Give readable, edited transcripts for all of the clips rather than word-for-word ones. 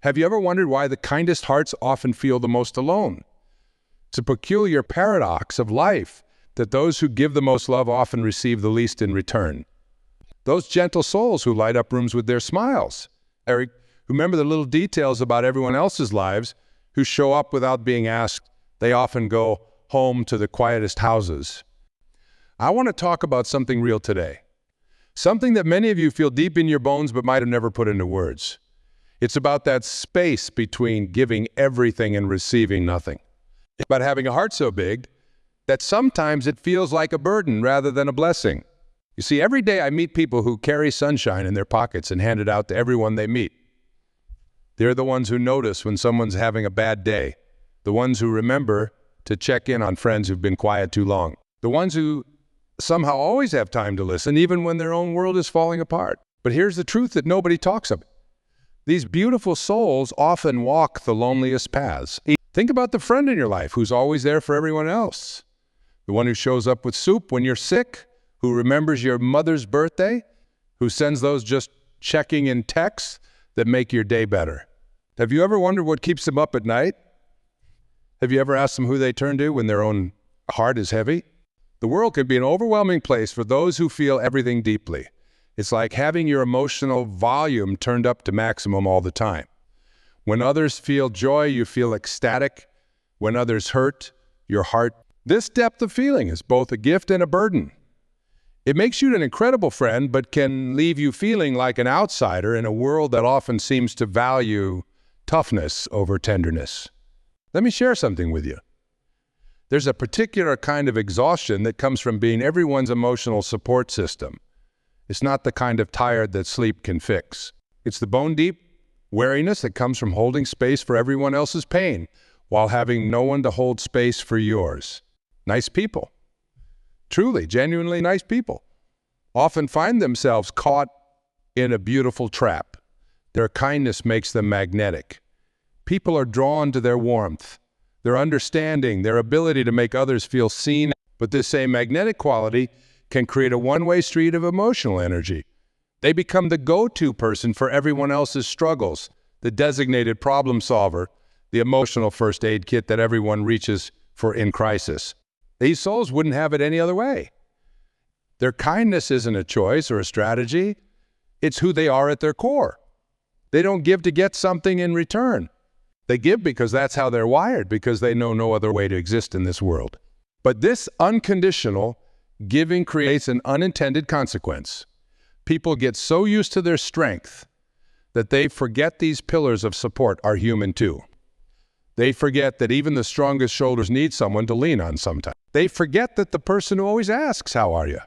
Have you ever wondered why the kindest hearts often feel the most alone? It's a peculiar paradox of life that those who give the most love often receive the least in return. Those gentle souls who light up rooms with their smiles, Eric, who remember the little details about everyone else's lives, who show up without being asked, they often go home to the quietest houses. I want to talk about something real today. Something that many of you feel deep in your bones but might have never put into words. It's about that space between giving everything and receiving nothing. It's about having a heart so big that sometimes it feels like a burden rather than a blessing. You see, every day I meet people who carry sunshine in their pockets and hand it out to everyone they meet. They're the ones who notice when someone's having a bad day, the ones who remember to check in on friends who've been quiet too long, the ones who somehow always have time to listen, even when their own world is falling apart. But here's the truth that nobody talks about. These beautiful souls often walk the loneliest paths. Think about the friend in your life who's always there for everyone else. The one who shows up with soup when you're sick, who remembers your mother's birthday, who sends those just checking in texts that make your day better. Have you ever wondered what keeps them up at night? Have you ever asked them who they turn to when their own heart is heavy? The world can be an overwhelming place for those who feel everything deeply. It's like having your emotional volume turned up to maximum all the time. When others feel joy, you feel ecstatic. When others hurt, your heart. This depth of feeling is both a gift and a burden. It makes you an incredible friend, but can leave you feeling like an outsider in a world that often seems to value toughness over tenderness. Let me share something with you. There's a particular kind of exhaustion that comes from being everyone's emotional support system. It's not the kind of tired that sleep can fix. It's the bone-deep weariness that comes from holding space for everyone else's pain while having no one to hold space for yours. Nice people, truly, genuinely nice people, often find themselves caught in a beautiful trap. Their kindness makes them magnetic. People are drawn to their warmth, their understanding, their ability to make others feel seen. But this same magnetic quality can create a one-way street of emotional energy. They become the go-to person for everyone else's struggles, the designated problem solver, the emotional first aid kit that everyone reaches for in crisis. These souls wouldn't have it any other way. Their kindness isn't a choice or a strategy. It's who they are at their core. They don't give to get something in return. They give because that's how they're wired, because they know no other way to exist in this world. But this unconditional giving creates an unintended consequence. People get so used to their strength that they forget these pillars of support are human too. They forget that even the strongest shoulders need someone to lean on sometimes. They forget that the person who always asks, "How are you?"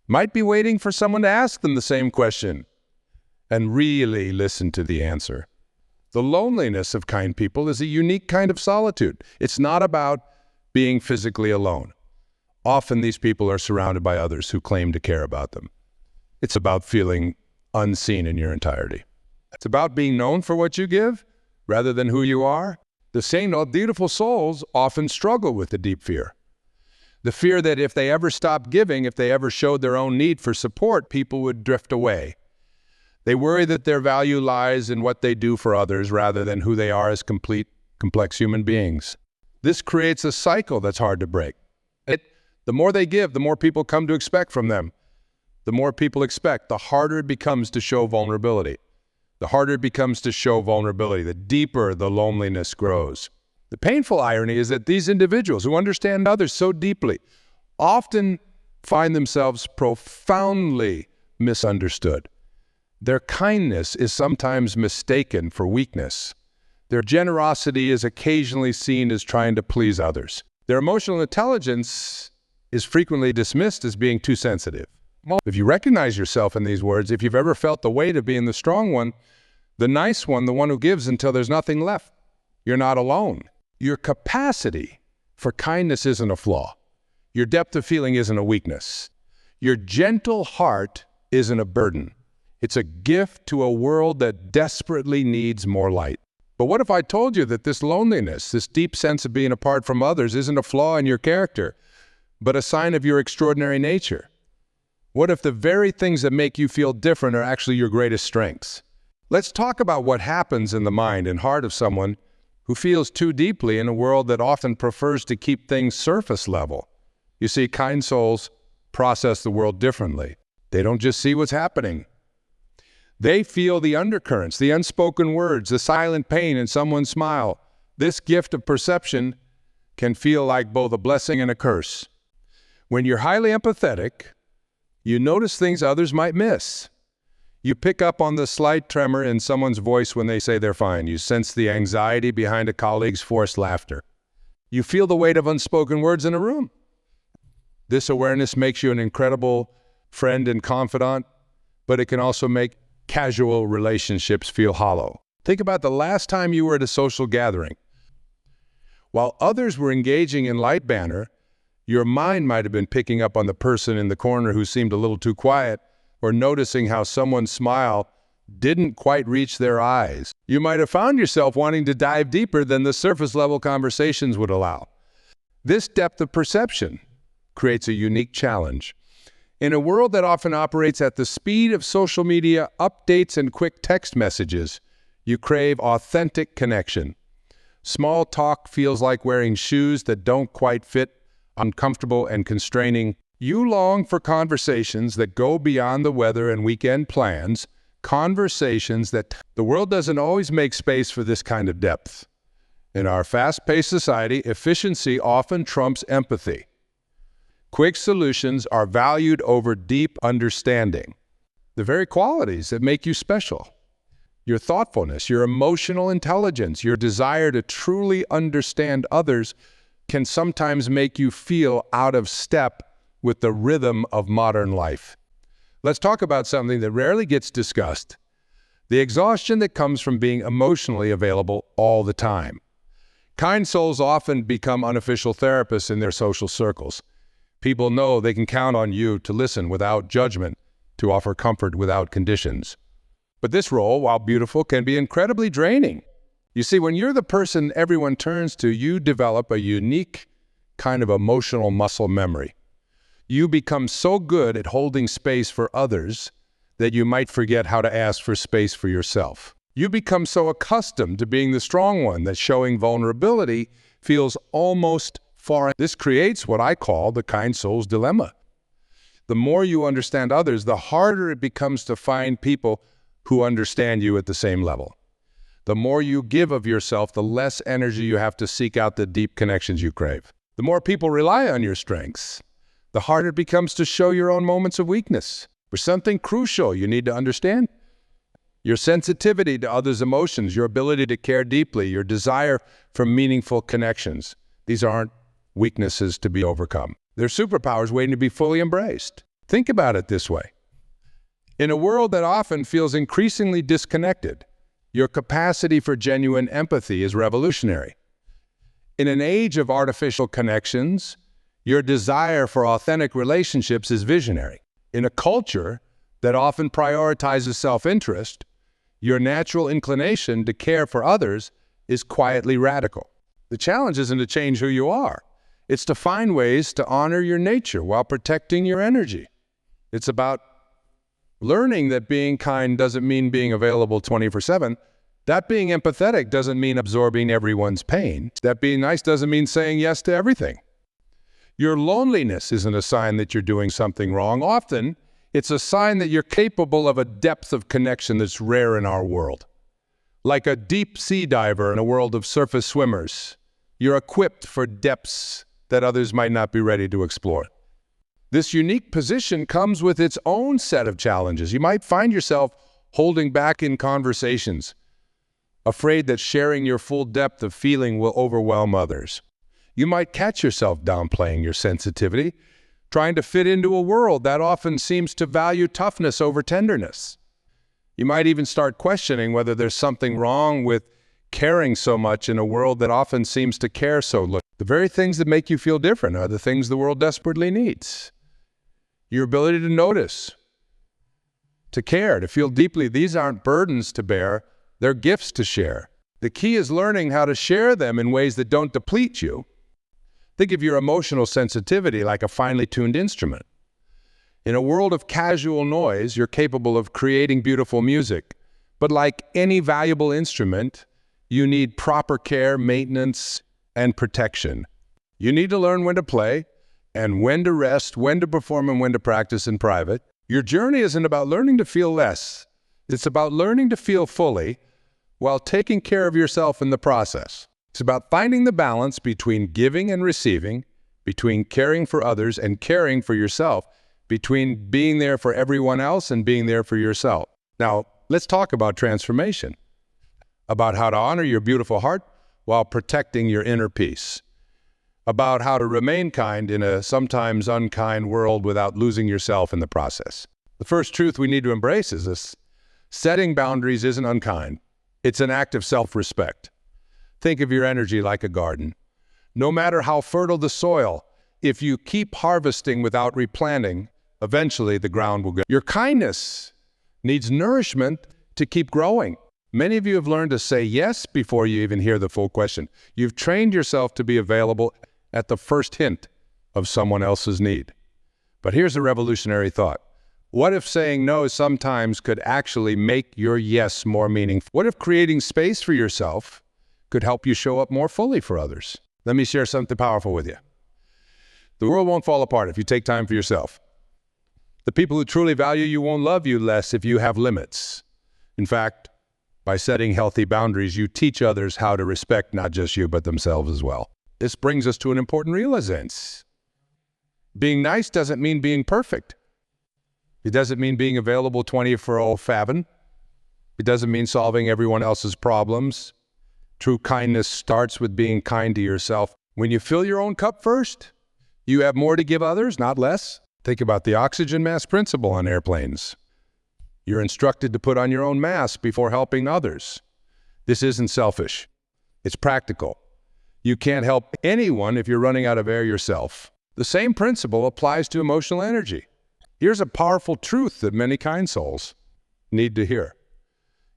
might be waiting for someone to ask them the same question and really listen to the answer. The loneliness of kind people is a unique kind of solitude. It's not about being physically alone. Often these people are surrounded by others who claim to care about them. It's about feeling unseen in your entirety. It's about being known for what you give rather than who you are. The same beautiful souls often struggle with the deep fear. The fear that if they ever stopped giving, if they ever showed their own need for support, people would drift away. They worry that their value lies in what they do for others rather than who they are as complex human beings. This creates a cycle that's hard to break. The more they give, the more people come to expect from them. The more people expect, the harder it becomes to show vulnerability. The harder it becomes to show vulnerability, the deeper the loneliness grows. The painful irony is that these individuals who understand others so deeply often find themselves profoundly misunderstood. Their kindness is sometimes mistaken for weakness. Their generosity is occasionally seen as trying to please others. Their emotional intelligence is frequently dismissed as being too sensitive. If you recognize yourself in these words, if you've ever felt the weight of being the strong one, the nice one, the one who gives until there's nothing left, you're not alone. Your capacity for kindness isn't a flaw. Your depth of feeling isn't a weakness. Your gentle heart isn't a burden. It's a gift to a world that desperately needs more light. But what if I told you that this loneliness, this deep sense of being apart from others, isn't a flaw in your character, but a sign of your extraordinary nature? What if the very things that make you feel different are actually your greatest strengths? Let's talk about what happens in the mind and heart of someone who feels too deeply in a world that often prefers to keep things surface level. You see, kind souls process the world differently. They don't just see what's happening. They feel the undercurrents, the unspoken words, the silent pain in someone's smile. This gift of perception can feel like both a blessing and a curse. When you're highly empathetic, you notice things others might miss. You pick up on the slight tremor in someone's voice when they say they're fine. You sense the anxiety behind a colleague's forced laughter. You feel the weight of unspoken words in a room. This awareness makes you an incredible friend and confidant, but it can also make casual relationships feel hollow. Think about the last time you were at a social gathering. While others were engaging in light banter, your mind might have been picking up on the person in the corner who seemed a little too quiet, or noticing how someone's smile didn't quite reach their eyes. You might have found yourself wanting to dive deeper than the surface-level conversations would allow. This depth of perception creates a unique challenge. In a world that often operates at the speed of social media updates and quick text messages, you crave authentic connection. Small talk feels like wearing shoes that don't quite fit, uncomfortable and constraining. You long for conversations that go beyond the weather and weekend plans, conversations that the world doesn't always make space for this kind of depth. In our fast-paced society, efficiency often trumps empathy. Quick solutions are valued over deep understanding, the very qualities that make you special. Your thoughtfulness, your emotional intelligence, your desire to truly understand others can sometimes make you feel out of step with the rhythm of modern life. Let's talk about something that rarely gets discussed: the exhaustion that comes from being emotionally available all the time. Kind souls often become unofficial therapists in their social circles. People know they can count on you to listen without judgment, to offer comfort without conditions. But this role, while beautiful, can be incredibly draining. You see, when you're the person everyone turns to, you develop a unique kind of emotional muscle memory. You become so good at holding space for others that you might forget how to ask for space for yourself. You become so accustomed to being the strong one that showing vulnerability feels almost foreign. This creates what I call the kind soul's dilemma. The more you understand others, the harder it becomes to find people who understand you at the same level. The more you give of yourself, the less energy you have to seek out the deep connections you crave. The more people rely on your strengths, the harder it becomes to show your own moments of weakness. For something crucial you need to understand: your sensitivity to others' emotions, your ability to care deeply, your desire for meaningful connections. These aren't weaknesses to be overcome. They're superpowers waiting to be fully embraced. Think about it this way. In a world that often feels increasingly disconnected, your capacity for genuine empathy is revolutionary. In an age of artificial connections, your desire for authentic relationships is visionary. In a culture that often prioritizes self-interest, your natural inclination to care for others is quietly radical. The challenge isn't to change who you are. It's to find ways to honor your nature while protecting your energy. It's about learning that being kind doesn't mean being available 24/7. That being empathetic doesn't mean absorbing everyone's pain. That being nice doesn't mean saying yes to everything. Your loneliness isn't a sign that you're doing something wrong. Often, it's a sign that you're capable of a depth of connection that's rare in our world. Like a deep sea diver in a world of surface swimmers, you're equipped for depths that others might not be ready to explore. This unique position comes with its own set of challenges. You might find yourself holding back in conversations, afraid that sharing your full depth of feeling will overwhelm others. You might catch yourself downplaying your sensitivity, trying to fit into a world that often seems to value toughness over tenderness. You might even start questioning whether there's something wrong with caring so much in a world that often seems to care so little. The very things that make you feel different are the things the world desperately needs. Your ability to notice, to care, to feel deeply, these aren't burdens to bear, they're gifts to share. The key is learning how to share them in ways that don't deplete you. Think of your emotional sensitivity like a finely tuned instrument. In a world of casual noise, you're capable of creating beautiful music, But like any valuable instrument, you need proper care, maintenance, and protection. You need to learn when to play and when to rest, when to perform, and when to practice in private. Your journey isn't about learning to feel less. It's about learning to feel fully while taking care of yourself in the process. It's about finding the balance between giving and receiving, between caring for others and caring for yourself, between being there for everyone else and being there for yourself. Now, let's talk about transformation, about how to honor your beautiful heart while protecting your inner peace, about how to remain kind in a sometimes unkind world without losing yourself in the process. The first truth we need to embrace is this: setting boundaries isn't unkind. It's an act of self-respect. Think of your energy like a garden. No matter how fertile the soil, if you keep harvesting without replanting, eventually the ground will go. Your kindness needs nourishment to keep growing. Many of you have learned to say yes before you even hear the full question. You've trained yourself to be available at the first hint of someone else's need. But here's a revolutionary thought. What if saying no sometimes could actually make your yes more meaningful? What if creating space for yourself could help you show up more fully for others? Let me share something powerful with you. The world won't fall apart if you take time for yourself. The people who truly value you won't love you less if you have limits. In fact, by setting healthy boundaries, you teach others how to respect not just you, but themselves as well. This brings us to an important realization. Being nice doesn't mean being perfect. It doesn't mean being available 24/7. It doesn't mean solving everyone else's problems. True kindness starts with being kind to yourself. When you fill your own cup first, you have more to give others, not less. Think about the oxygen mask principle on airplanes. You're instructed to put on your own mask before helping others. This isn't selfish. It's practical. You can't help anyone if you're running out of air yourself. The same principle applies to emotional energy. Here's a powerful truth that many kind souls need to hear.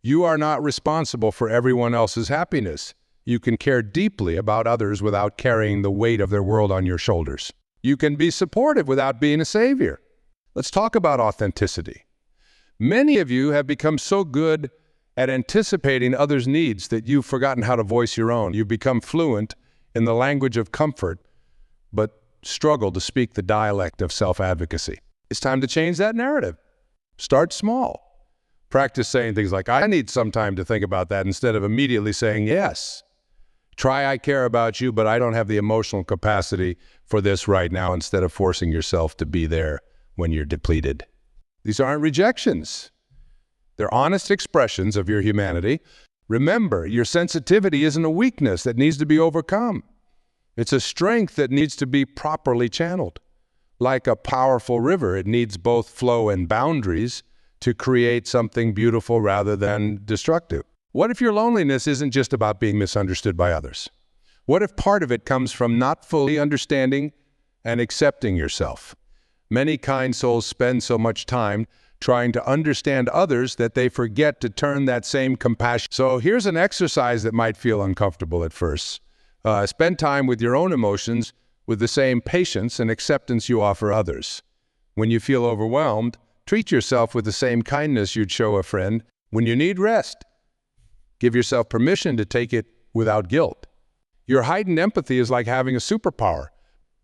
You are not responsible for everyone else's happiness. You can care deeply about others without carrying the weight of their world on your shoulders. You can be supportive without being a savior. Let's talk about authenticity. Many of you have become so good at anticipating others' needs that you've forgotten how to voice your own. You've become fluent in the language of comfort, but struggle to speak the dialect of self-advocacy. It's time to change that narrative. Start small. Practice saying things like, I need some time to think about that, instead of immediately saying yes. Try, I care about you, but I don't have the emotional capacity for this right now, instead of forcing yourself to be there when you're depleted. These aren't rejections. They're honest expressions of your humanity. Remember, your sensitivity isn't a weakness that needs to be overcome. It's a strength that needs to be properly channeled. Like a powerful river, it needs both flow and boundaries to create something beautiful rather than destructive. What if your loneliness isn't just about being misunderstood by others? What if part of it comes from not fully understanding and accepting yourself? Many kind souls spend so much time trying to understand others that they forget to turn that same compassion. So here's an exercise that might feel uncomfortable at first. Spend time with your own emotions with the same patience and acceptance you offer others. When you feel overwhelmed, treat yourself with the same kindness you'd show a friend. When you need rest, give yourself permission to take it without guilt. Your heightened empathy is like having a superpower.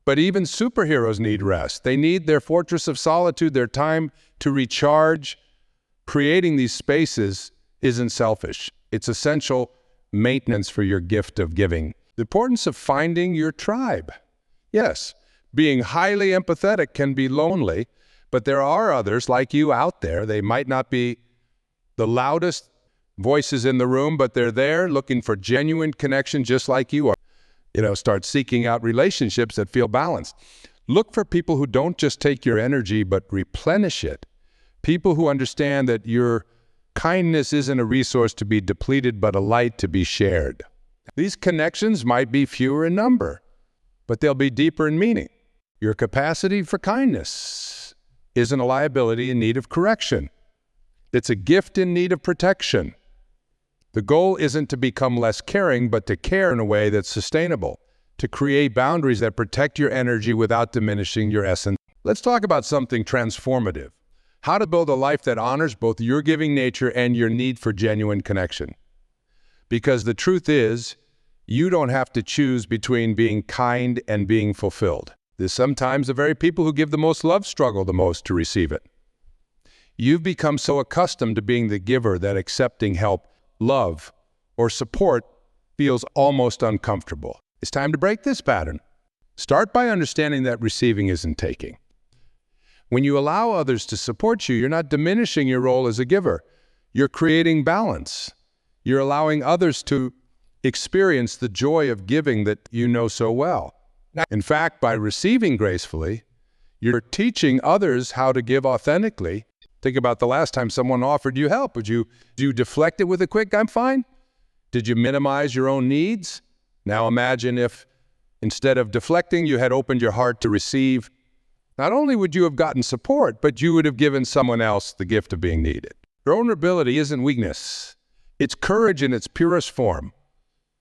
But even superheroes need rest. They need their fortress of solitude, their time to recharge. Creating these spaces isn't selfish. It's essential maintenance for your gift of giving. The importance of finding your tribe. Yes, being highly empathetic can be lonely, but there are others like you out there. They might not be the loudest voices in the room, but they're there looking for genuine connection just like you are. Start seeking out relationships that feel balanced. Look for people who don't just take your energy, but replenish it. People who understand that your kindness isn't a resource to be depleted, but a light to be shared. These connections might be fewer in number, but they'll be deeper in meaning. Your capacity for kindness isn't a liability in need of correction. It's a gift in need of protection. The goal isn't to become less caring, but to care in a way that's sustainable, to create boundaries that protect your energy without diminishing your essence. Let's talk about something transformative, How to build a life that honors both your giving nature and your need for genuine connection. Because the truth is, you don't have to choose between being kind and being fulfilled. There's sometimes the very people who give the most love struggle the most to receive it. You've become so accustomed to being the giver that accepting help, love, or support feels almost uncomfortable. It's time to break this pattern. Start by understanding that receiving isn't taking. When you allow others to support you, you're not diminishing your role as a giver. You're creating balance. You're allowing others to experience the joy of giving that you know so well. In fact, by receiving gracefully, you're teaching others how to give authentically. Think about the last time someone offered you help. Did you deflect it with a quick, "I'm fine"? Did you minimize your own needs? Now imagine if, instead of deflecting, you had opened your heart to receive. Not only would you have gotten support, but you would have given someone else the gift of being needed. Vulnerability isn't weakness. It's courage in its purest form.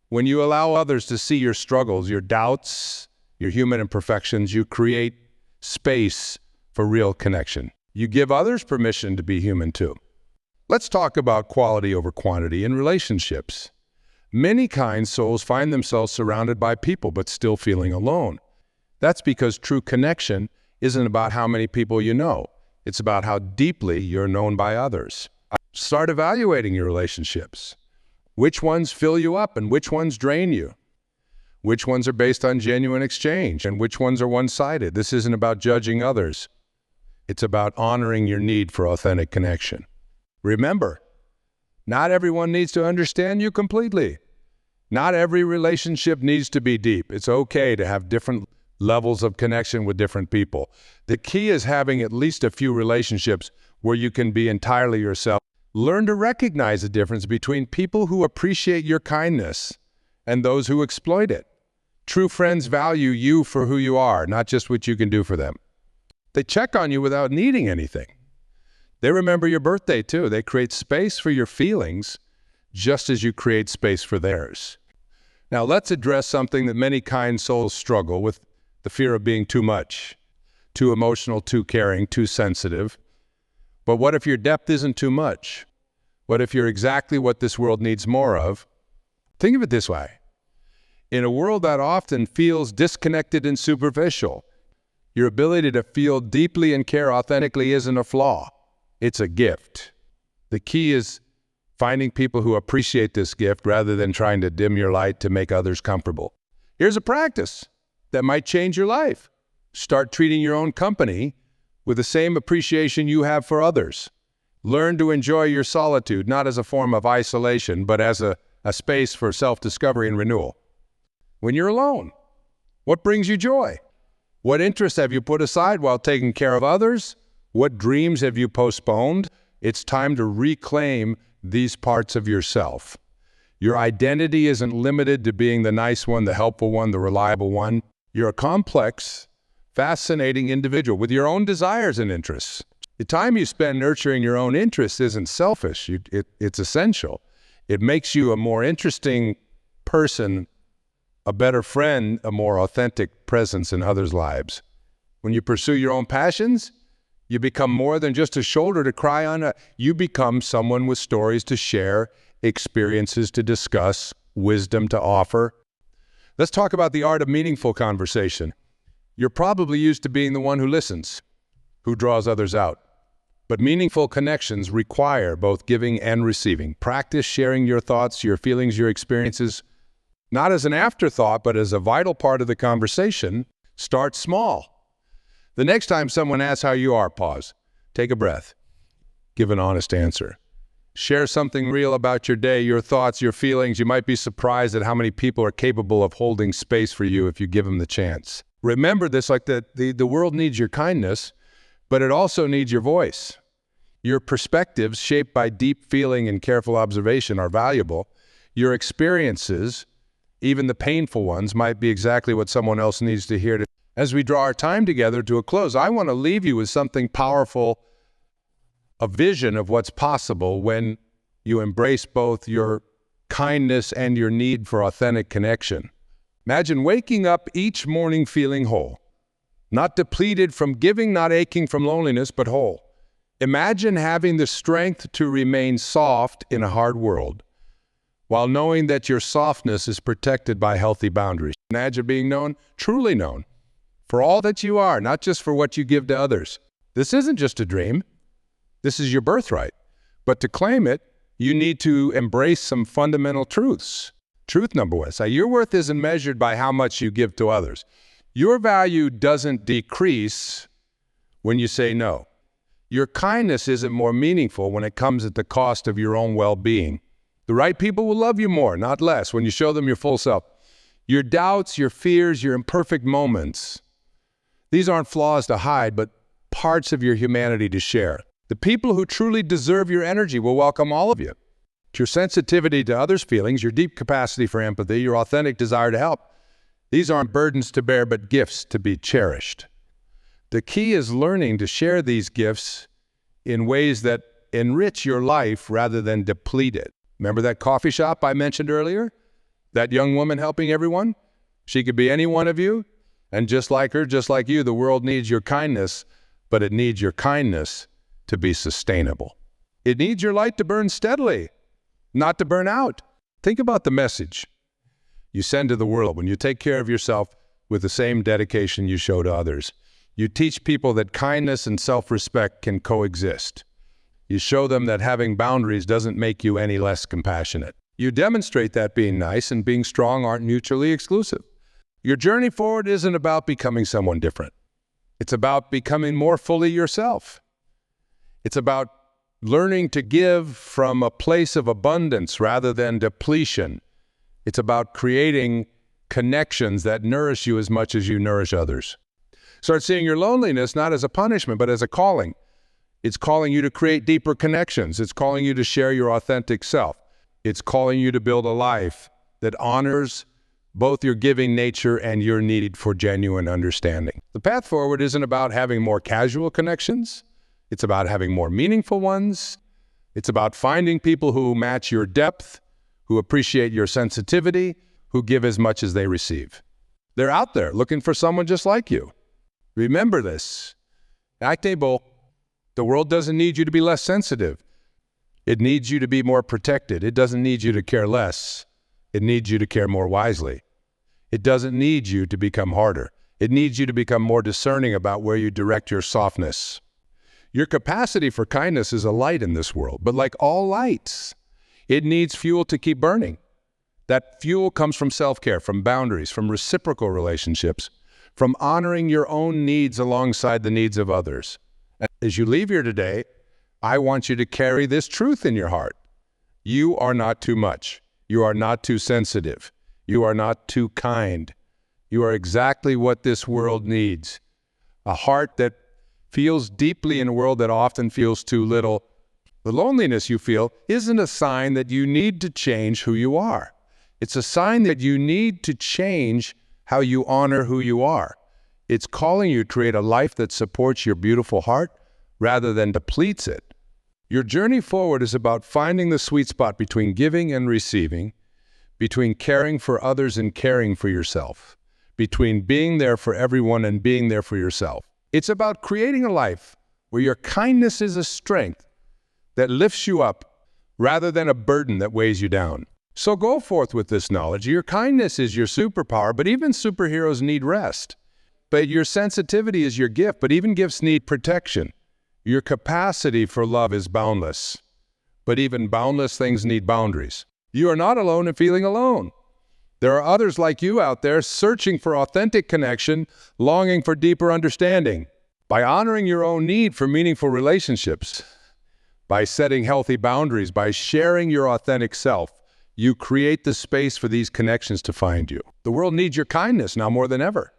When you allow others to see your struggles, your doubts, your human imperfections, you create space for real connection. You give others permission to be human too. Let's talk about quality over quantity in relationships. Many kind souls find themselves surrounded by people but still feeling alone. That's because true connection isn't about how many people you know. It's about how deeply you're known by others. Start evaluating your relationships. Which ones fill you up and which ones drain you? Which ones are based on genuine exchange and which ones are one-sided? This isn't about judging others. It's about honoring your need for authentic connection. Remember, not everyone needs to understand you completely. Not every relationship needs to be deep. It's okay to have different levels of connection with different people. The key is having at least a few relationships where you can be entirely yourself. Learn to recognize the difference between people who appreciate your kindness and those who exploit it. True friends value you for who you are, not just what you can do for them. They check on you without needing anything. They remember your birthday too. They create space for your feelings just as you create space for theirs. Now let's address something that many kind souls struggle with: the fear of being too much, too emotional, too caring, too sensitive. But what if your depth isn't too much? What if you're exactly what this world needs more of? Think of it this way. In a world that often feels disconnected and superficial, your ability to feel deeply and care authentically isn't a flaw. It's a gift. The key is finding people who appreciate this gift rather than trying to dim your light to make others comfortable. Here's a practice that might change your life. Start treating your own company with the same appreciation you have for others. Learn to enjoy your solitude, not as a form of isolation, but as a space for self-discovery and renewal. When you're alone, what brings you joy? What interests have you put aside while taking care of others? What dreams have you postponed? It's time to reclaim these parts of yourself. Your identity isn't limited to being the nice one, the helpful one, the reliable one. You're a complex, fascinating individual with your own desires and interests. The time you spend nurturing your own interests isn't selfish. It's essential. It makes you a more interesting person, a better friend, a more authentic presence in others' lives. When you pursue your own passions, you become more than just a shoulder to cry on. You become someone with stories to share, experiences to discuss, wisdom to offer. Let's talk about the art of meaningful conversation. You're probably used to being the one who listens, who draws others out. But meaningful connections require both giving and receiving. Practice sharing your thoughts, your feelings, your experiences, not as an afterthought, but as a vital part of the conversation. Start small. The next time someone asks how you are, pause. Take a breath. Give an honest answer. Share something real about your day, your thoughts, your feelings. You might be surprised at how many people are capable of holding space for you if you give them the chance. Remember this, like the world needs your kindness, but it also needs your voice. Your perspectives, shaped by deep feeling and careful observation, are valuable. Your experiences, even the painful ones, might be exactly what someone else needs to hear. As we draw our time together to a close, I want to leave you with something powerful, a vision of what's possible when you embrace both your kindness and your need for authentic connection. Imagine waking up each morning feeling whole, not depleted from giving, not aching from loneliness, but whole. Imagine having the strength to remain soft in a hard world, while knowing that your softness is protected by healthy boundaries. Imagine being known, truly known, for all that you are, not just for what you give to others. This isn't just a dream. This is your birthright. But to claim it, you need to embrace some fundamental truths. Truth number one, say your worth isn't measured by how much you give to others. Your value doesn't decrease when you say no. Your kindness isn't more meaningful when it comes at the cost of your own well-being. The right people will love you more, not less, when you show them your full self. Your doubts, your fears, your imperfect moments, these aren't flaws to hide, but parts of your humanity to share. The people who truly deserve your energy will welcome all of you. Your sensitivity to others' feelings, your deep capacity for empathy, your authentic desire to help, these aren't burdens to bear, but gifts to be cherished. The key is learning to share these gifts in ways that enrich your life rather than deplete it. Remember that coffee shop I mentioned earlier? That young woman helping everyone? She could be any one of you. And just like her, just like you, the world needs your kindness, but it needs your kindness to be sustainable. It needs your light to burn steadily, not to burn out. Think about the message you send to the world when you take care of yourself with the same dedication you show to others. You teach people that kindness and self-respect can coexist. You show them that having boundaries doesn't make you any less compassionate. You demonstrate that being nice and being strong aren't mutually exclusive. Your journey forward isn't about becoming someone different. It's about becoming more fully yourself. It's about learning to give from a place of abundance rather than depletion. It's about creating connections that nourish you as much as you nourish others. Start seeing your loneliness not as a punishment, but as a calling. It's calling you to create deeper connections. It's calling you to share your authentic self. It's calling you to build a life that honors both your giving nature and your need for genuine understanding. The path forward isn't about having more casual connections. It's about having more meaningful ones. It's about finding people who match your depth, who appreciate your sensitivity, who give as much as they receive. They're out there looking for someone just like you. Remember this. Actable, the world doesn't need you to be less sensitive. It needs you to be more protected. It doesn't need you to care less. It needs you to care more wisely. It doesn't need you to become harder. It needs you to become more discerning about where you direct your softness. Your capacity for kindness is a light in this world, but like all lights, it needs fuel to keep burning. That fuel comes from self-care, from boundaries, from reciprocal relationships, from honoring your own needs alongside the needs of others. As you leave here today, I want you to carry this truth in your heart. You are not too much. You are not too sensitive. You are not too kind. You are exactly what this world needs. A heart that feels deeply in a world that often feels too little. The loneliness you feel isn't a sign that you need to change who you are. It's a sign that you need to change how you honor who you are. It's calling you to create a life that supports your beautiful heart rather than depletes it. Your journey forward is about finding the sweet spot between giving and receiving, between caring for others and caring for yourself, between being there for everyone and being there for yourself. It's about creating a life where your kindness is a strength that lifts you up rather than a burden that weighs you down. So go forth with this knowledge. Your kindness is your superpower, but even superheroes need rest. But your sensitivity is your gift, but even gifts need protection. Your capacity for love is boundless, but even boundless things need boundaries. You are not alone in feeling alone. There are others like you out there searching for authentic connection, longing for deeper understanding. By honoring your own need for meaningful relationships, by setting healthy boundaries, by sharing your authentic self, you create the space for these connections to find you. The world needs your kindness now more than ever.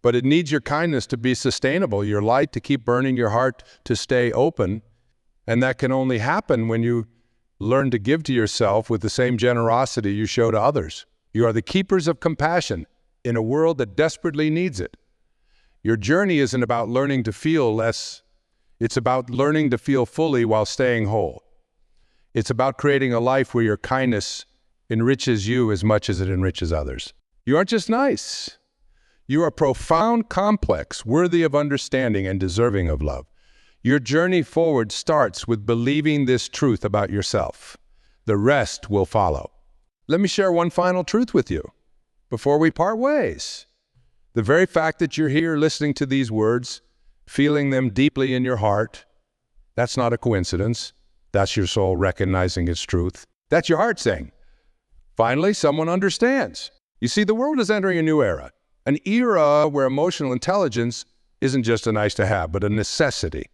But it needs your kindness to be sustainable, your light to keep burning, your heart to stay open. And that can only happen when you learn to give to yourself with the same generosity you show to others. You are the keepers of compassion in a world that desperately needs it. Your journey isn't about learning to feel less. It's about learning to feel fully while staying whole. It's about creating a life where your kindness enriches you as much as it enriches others. You aren't just nice. You are profound, complex, worthy of understanding and deserving of love. Your journey forward starts with believing this truth about yourself. The rest will follow. Let me share one final truth with you before we part ways. The very fact that you're here listening to these words, feeling them deeply in your heart, that's not a coincidence. That's your soul recognizing its truth. That's your heart saying, finally, someone understands. You see, the world is entering a new era, an era where emotional intelligence isn't just a nice to have, but a necessity.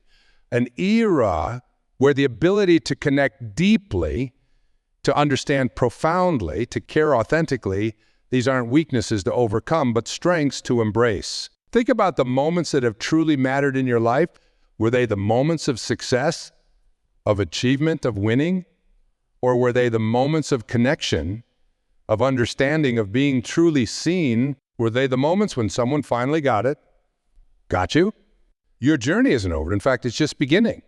An era where the ability to connect deeply, to understand profoundly, to care authentically, these aren't weaknesses to overcome, but strengths to embrace. Think about the moments that have truly mattered in your life. Were they the moments of success, of achievement, of winning? Or were they the moments of connection, of understanding, of being truly seen? Were they the moments when someone finally got it? Got you? Your journey isn't over. In fact, it's just beginning.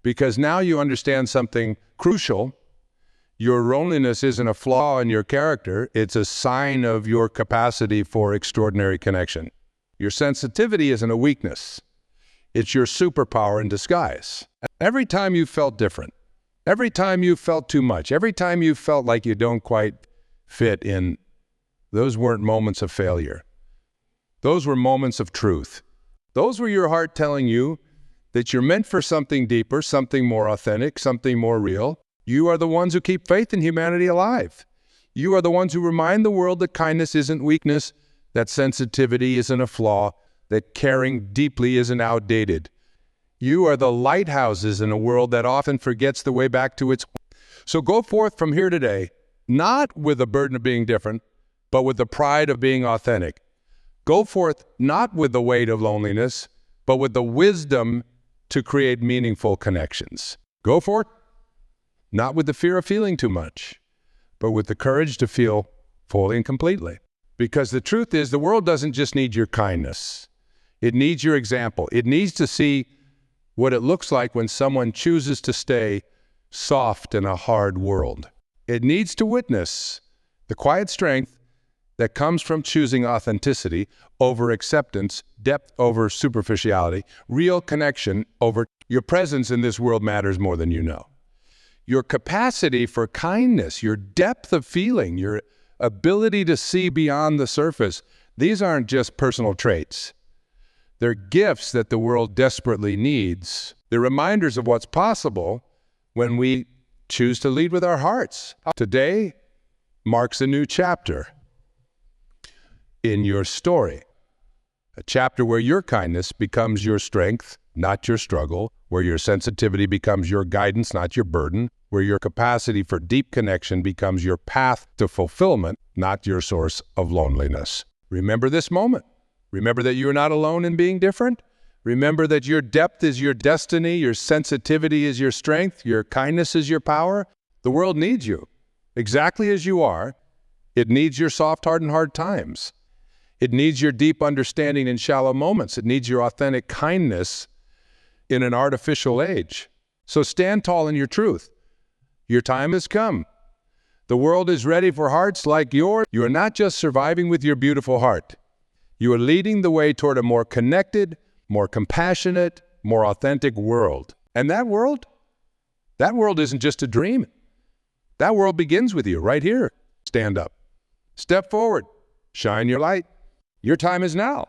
Because now you understand something crucial. Your loneliness isn't a flaw in your character. It's a sign of your capacity for extraordinary connection. Your sensitivity isn't a weakness. It's your superpower in disguise. Every time you felt different, every time you felt too much, every time you felt like you don't quite fit in, those weren't moments of failure. Those were moments of truth. Those were your heart telling you that you're meant for something deeper, something more authentic, something more real. You are the ones who keep faith in humanity alive. You are the ones who remind the world that kindness isn't weakness, that sensitivity isn't a flaw, that caring deeply isn't outdated. You are the lighthouses in a world that often forgets the way back to its home. So go forth from here today, not with the burden of being different, but with the pride of being authentic. Go forth not with the weight of loneliness, but with the wisdom to create meaningful connections. Go forth not with the fear of feeling too much, but with the courage to feel fully and completely. Because the truth is, the world doesn't just need your kindness. It needs your example. It needs to see what it looks like when someone chooses to stay soft in a hard world. It needs to witness the quiet strength that comes from choosing authenticity over acceptance, depth over superficiality, real connection over your presence in this world matters more than you know. Your capacity for kindness, your depth of feeling, your ability to see beyond the surface, these aren't just personal traits. They're gifts that the world desperately needs. They're reminders of what's possible when we choose to lead with our hearts. Today marks a new chapter in your story. A chapter where your kindness becomes your strength, not your struggle, where your sensitivity becomes your guidance, not your burden, where your capacity for deep connection becomes your path to fulfillment, not your source of loneliness. Remember this moment. Remember that you are not alone in being different. Remember that your depth is your destiny, your sensitivity is your strength, your kindness is your power. The world needs you, exactly as you are. It needs your soft heart in hard times. It needs your deep understanding in shallow moments. It needs your authentic kindness in an artificial age. So stand tall in your truth. Your time has come. The world is ready for hearts like yours. You are not just surviving with your beautiful heart. You are leading the way toward a more connected, more compassionate, more authentic world. And that world isn't just a dream. That world begins with you right here. Stand up. Step forward. Shine your light. Your time is now.